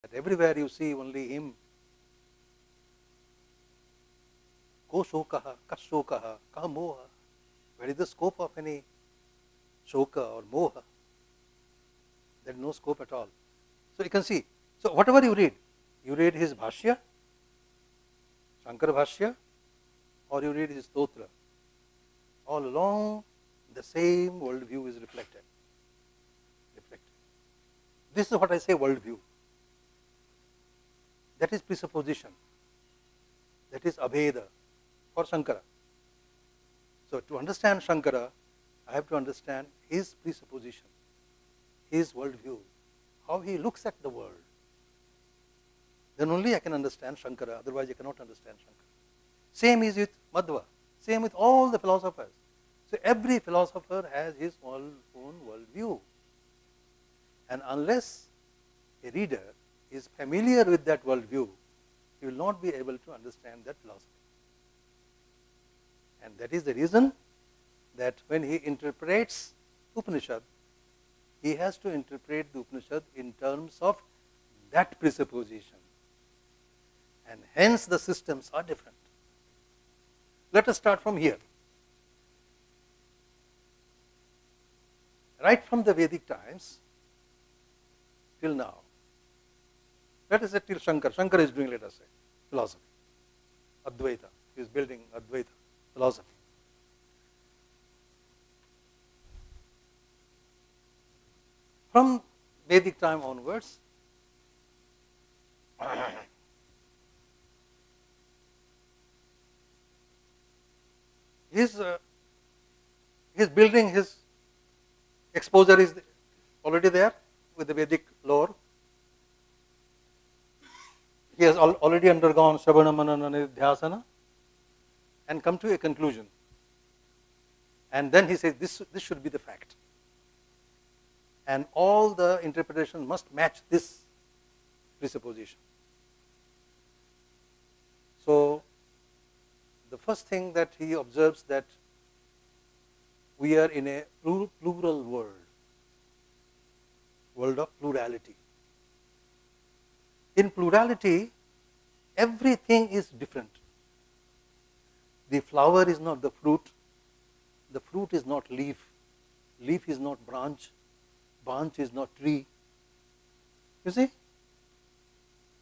But everywhere you see only him. Ko shokaha, kas shokaha, ka moha. Where is the scope of any shoka or moha? There is no scope at all. So you can see. So whatever you read his Bhashya, Shankara Bhashya, or you read his Stotra, all along the same worldview is reflected. This is what I say worldview. That is presupposition. That is Abheda for Shankara. So to understand Shankara, I have to understand his presupposition, his worldview, how he looks at the world. Then only I can understand Shankara, otherwise I cannot understand Shankara. Same is with Madhva, same with all the philosophers. So every philosopher has his own worldview. And unless a reader is familiar with that worldview, he will not be able to understand that philosophy. And that is the reason that when he interprets Upanishad, he has to interpret the Upanishad in terms of that presupposition. And hence the systems are different. Let us start from here. Right from the Vedic times till now, let us say till Shankara. Shankara is doing, let us say, philosophy. Advaita. He is building Advaita philosophy. From Vedic time onwards, he is building, his exposure is already there with the Vedic lore. He has already undergone Shravana, Manana, Nidhyasana and come to a conclusion. And then he says, this should be the fact. And all the interpretation must match this presupposition. So, the first thing that he observes that we are in a plural world of plurality. In plurality, everything is different. The flower is not the fruit is not leaf is not branch is not tree. You see?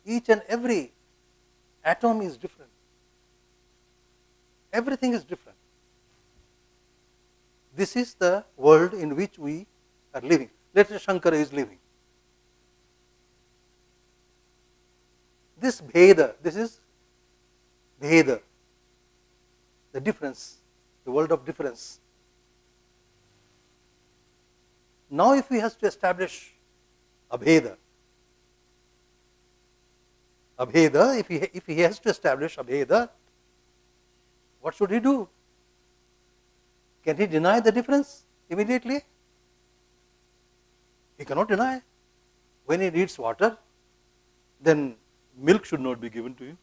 Each and every atom is different. Everything is different. This is the world in which we are living. Let us say Shankara is living. This Bheda, this is Bheda, the difference, the world of difference. Now if he has to establish Abheda, if he has to establish Abheda, what should he do? Can he deny the difference immediately? He cannot deny. When he needs water, then milk should not be given to him.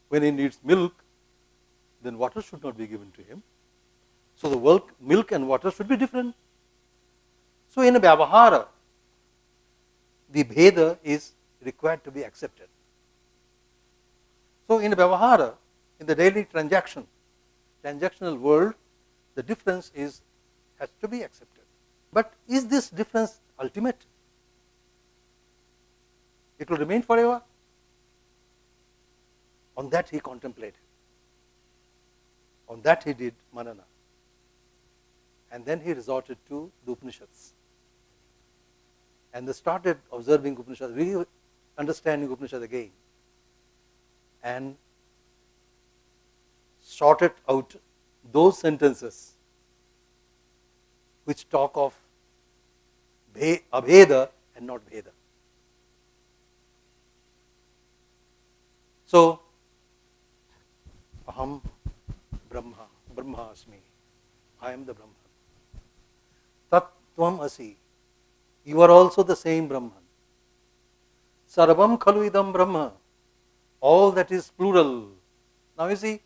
When he needs milk, then water should not be given to him. So the milk and water should be different. So in a Vyavahara, the Bheda is required to be accepted. So in a Vyavahara, in the daily transactional world, the difference has to be accepted. But is this difference ultimate? It will remain forever? On that he contemplated. On that he did manana. And then he resorted to the Upanishads. And they started observing Upanishads, really understanding Upanishads again. And sorted out those sentences which talk of Abheda and not Bheda. So, Aham Brahma Asmi, I am the Brahman. Tat Tvam Asi, you are also the same Brahman. Sarvam Khalu Idam Brahma, all that is plural. Now you see,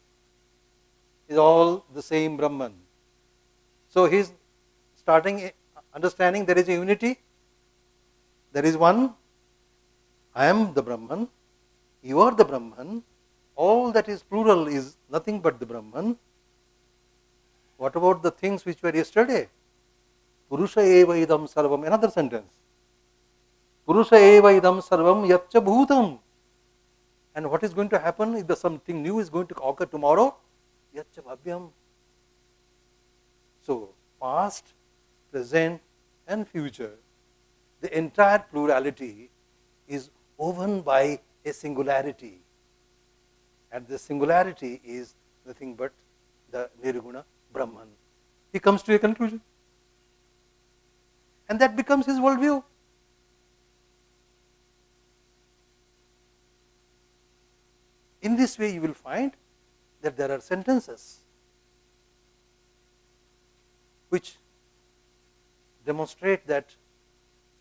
is all the same Brahman. So he is starting understanding there is a unity, there is one, I am the Brahman, you are the Brahman, all that is plural is nothing but the Brahman. What about the things which were yesterday? Purusha eva idam sarvam, another sentence. Purusha eva idam sarvam yatcha bhutam. And what is going to happen if something new is going to occur tomorrow? Yatcha bhavyam. So, past, present and future, the entire plurality is woven by a singularity. And the singularity is nothing but the Nirguna Brahman. He comes to a conclusion. And that becomes his worldview. In this way, you will find that there are sentences which demonstrate that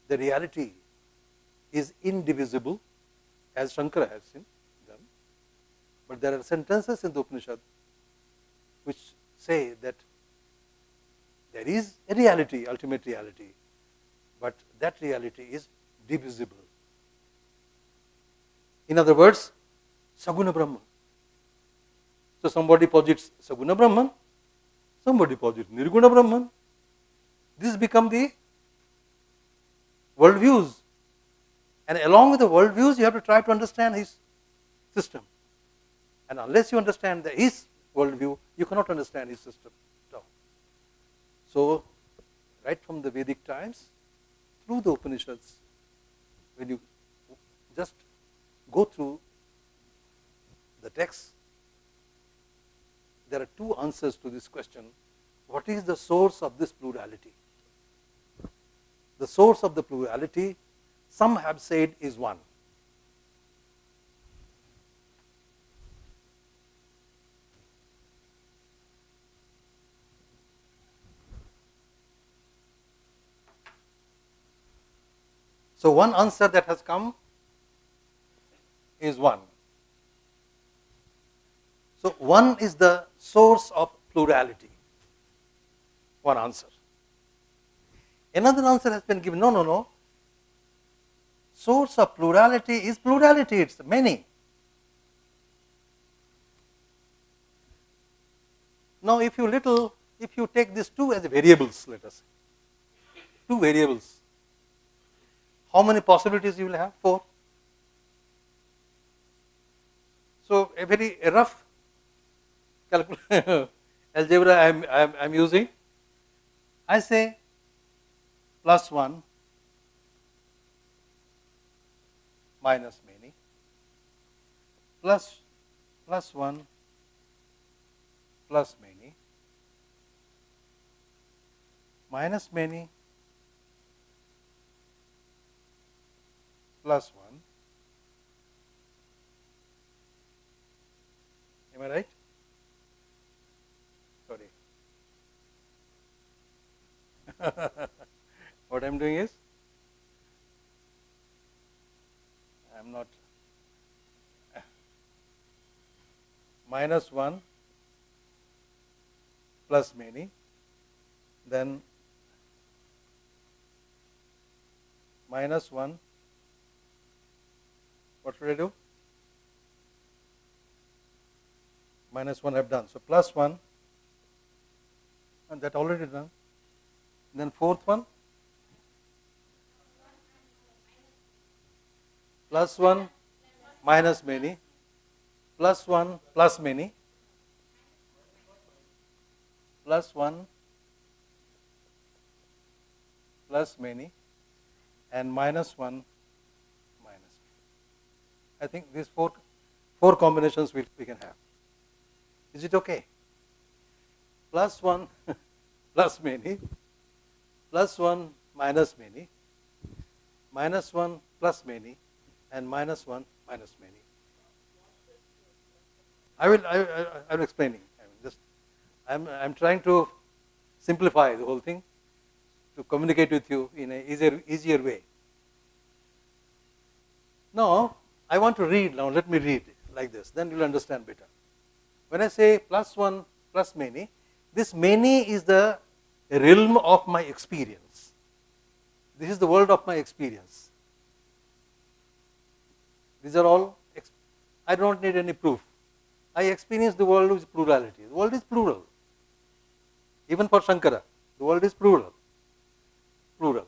the reality is indivisible, as Shankara has done. But there are sentences in the Upanishad which say that there is a reality, ultimate reality, but that reality is divisible. In other words, Saguna Brahman. So somebody posits Saguna Brahman, somebody posits Nirguna Brahman. This become the worldviews. And along with the worldviews, you have to try to understand his system. And unless you understand his worldview, you cannot understand his system at all. So, right from the Vedic times, through the Upanishads, when you just go through the text, there are two answers to this question. What is the source of this plurality? The source of the plurality, some have said, is one. So one answer that has come is one. So one is the source of plurality. One answer. Another answer has been given, no. Source of plurality is plurality, it's many. Now if you take these two as variables, let us say, two variables, how many possibilities you will have? 4. So a very rough algebra I am using. I say plus 1 minus many, plus 1 plus many, minus many plus 1. Am I right? Sorry. What I am doing is, I am not minus 1 plus many, then minus 1, what should I do? Minus 1 I have done. So plus 1, and that already done. Then fourth one, plus 1 minus many, plus 1 plus many, plus 1 plus many, and minus 1 minus many. I think these four combinations we can have. Is it okay? Plus 1 plus many, plus 1 minus many, minus 1 plus many, and minus 1 minus many. I will explaining. I'm trying to simplify the whole thing to communicate with you in an easier way. Now, I want to read. Now, let me read like this. Then you will understand better. When I say plus 1 plus many, this many is the realm of my experience. This is the world of my experience. These are all, I don't need any proof. I experience the world with plurality. The world is plural. Even for Shankara, the world is plural. Plural.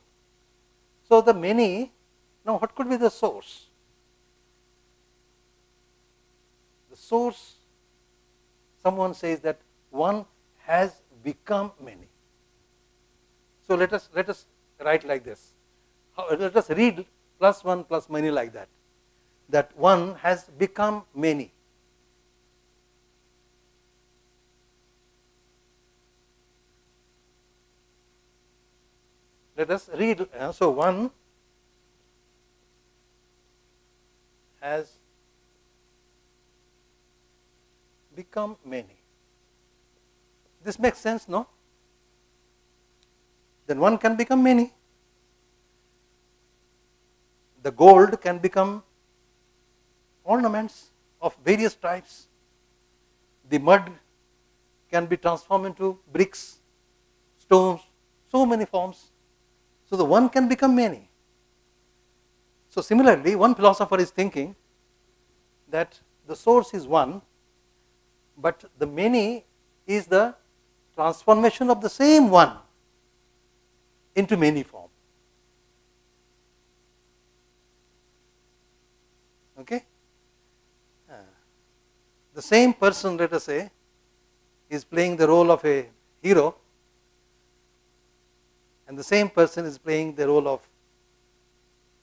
So the many, now what could be the source? The source, someone says that one has become many. So let us write like this. Let us read plus one plus many like that. That one has become many. Let us read. So one has become many. This makes sense, no? Then one can become many. The gold can become ornaments of various types. The mud can be transformed into bricks, stones, so many forms. So the one can become many. So similarly, one philosopher is thinking that the source is one, but the many is the transformation of the same one into many form. Okay? The same person, let us say, is playing the role of a hero, and the same person is playing the role of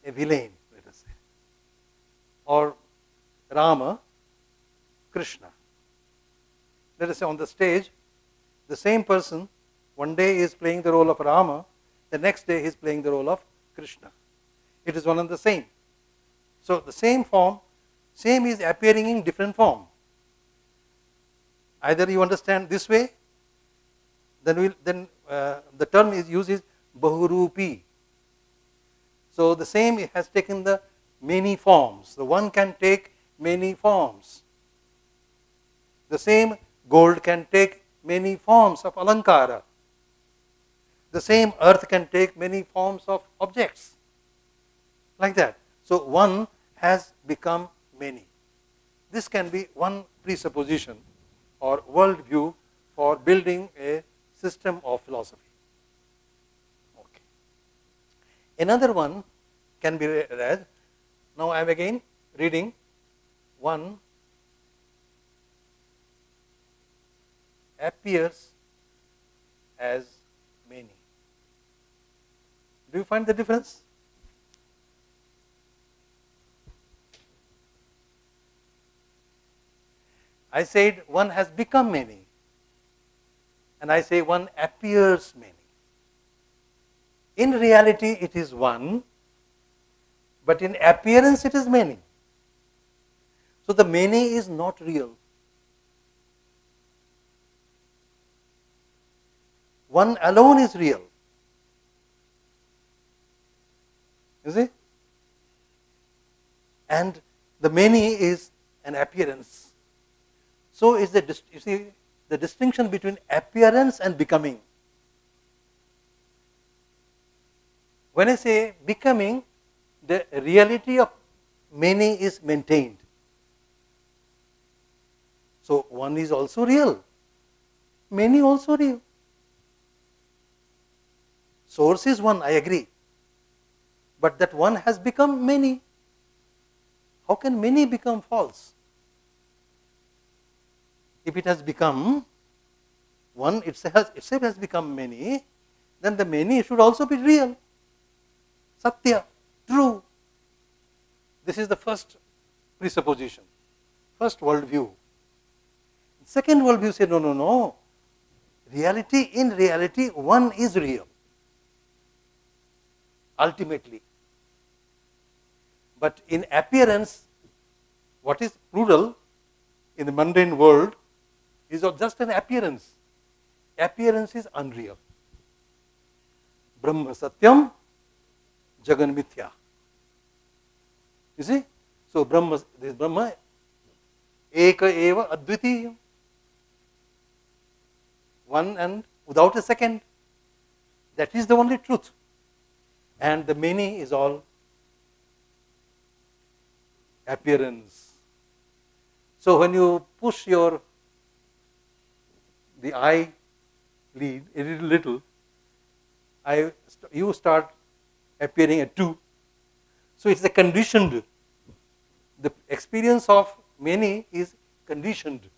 a villain, let us say, or Rama, Krishna. Let us say on the stage, the same person one day is playing the role of Rama, the next day he is playing the role of Krishna. It is one and the same. So the same form, same is appearing in different form. Either you understand this way, then the term is used is Bahurupi. So the same has taken the many forms. The one can take many forms. The same gold can take many forms of alankara. The same earth can take many forms of objects. Like that. So one has become many. This can be one presupposition or worldview for building a system of philosophy. Okay. Another one can be read. Now I am again reading one appears as many. Do you find the difference? I said one has become many, and I say one appears many. In reality it is one, but in appearance it is many. So the many is not real. One alone is real. You see? And the many is an appearance. So is you see the distinction between appearance and becoming. When I say becoming, the reality of many is maintained. So one is also real, many also real. Source is one, I agree. But that one has become many. How can many become false? If it has become one, itself has become many, then the many should also be real. Satya, true. This is the first presupposition, first worldview. Second worldview says, no. In reality, one is real. Ultimately. But in appearance, what is plural in the mundane world is just an appearance. Appearance is unreal. Brahma Satyam, Jagan Mithya. You see? So this Brahma, Eka Eva Advitiyam. One and without a second. That is the only truth. And the many is all appearance. So when you push the eye lead a little, you start appearing at 2. So it's a conditioned. The experience of many is conditioned.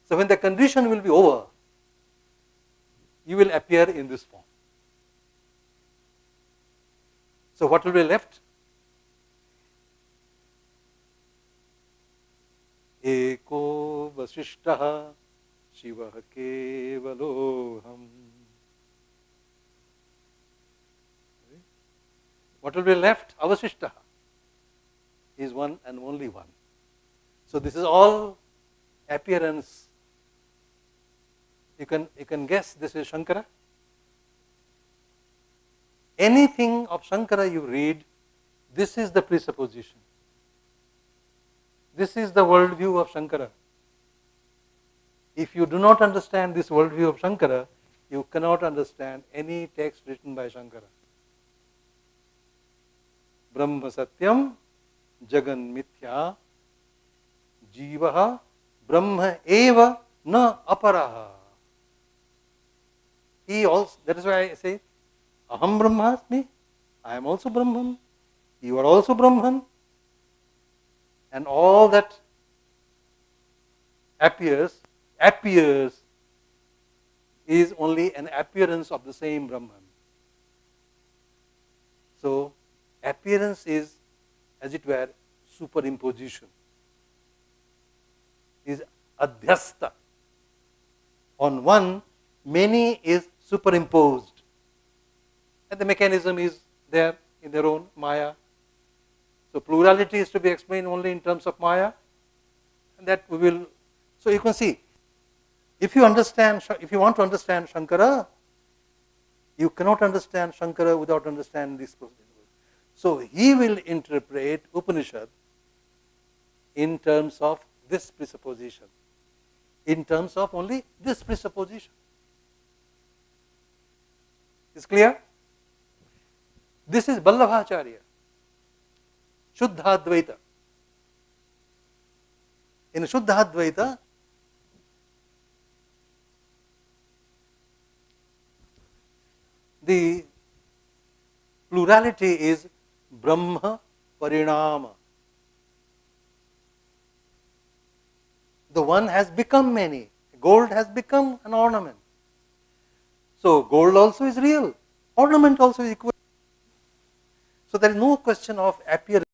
So when the condition will be over, you will appear in this form. So what will be left? Eko vasishtaha Shiva kevaloham. What will be left? Avasishtaha is one and only one. So this is all appearance. You can guess this is Shankara. Anything of Shankara you read, this is the presupposition. This is the worldview of Shankara. If you do not understand this worldview of Shankara, you cannot understand any text written by Shankara. Brahma Satyam Jagan Mithya Jivaha Brahma Eva Na Aparaha. He also, that is why I say, Aham Brahmasmi, I am also Brahman, you are also Brahman, and all that appears is only an appearance of the same Brahman. So, appearance is, as it were, superimposition, is adhyasta. On one, many is superimposed. And the mechanism is there in their own Maya. So plurality is to be explained only in terms of Maya. And that we will, so you can see, if you want to understand Shankara, you cannot understand Shankara without understanding this process. So he will interpret Upanishad in terms of this presupposition, in terms of only this presupposition. Is clear? This is Vallabhacharya, Shuddha Advaita. In Shuddha Advaita, the plurality is Brahma Parinama. The one has become many. Gold has become an ornament. So gold also is real. Ornament also is equal. So there is no question of appearance.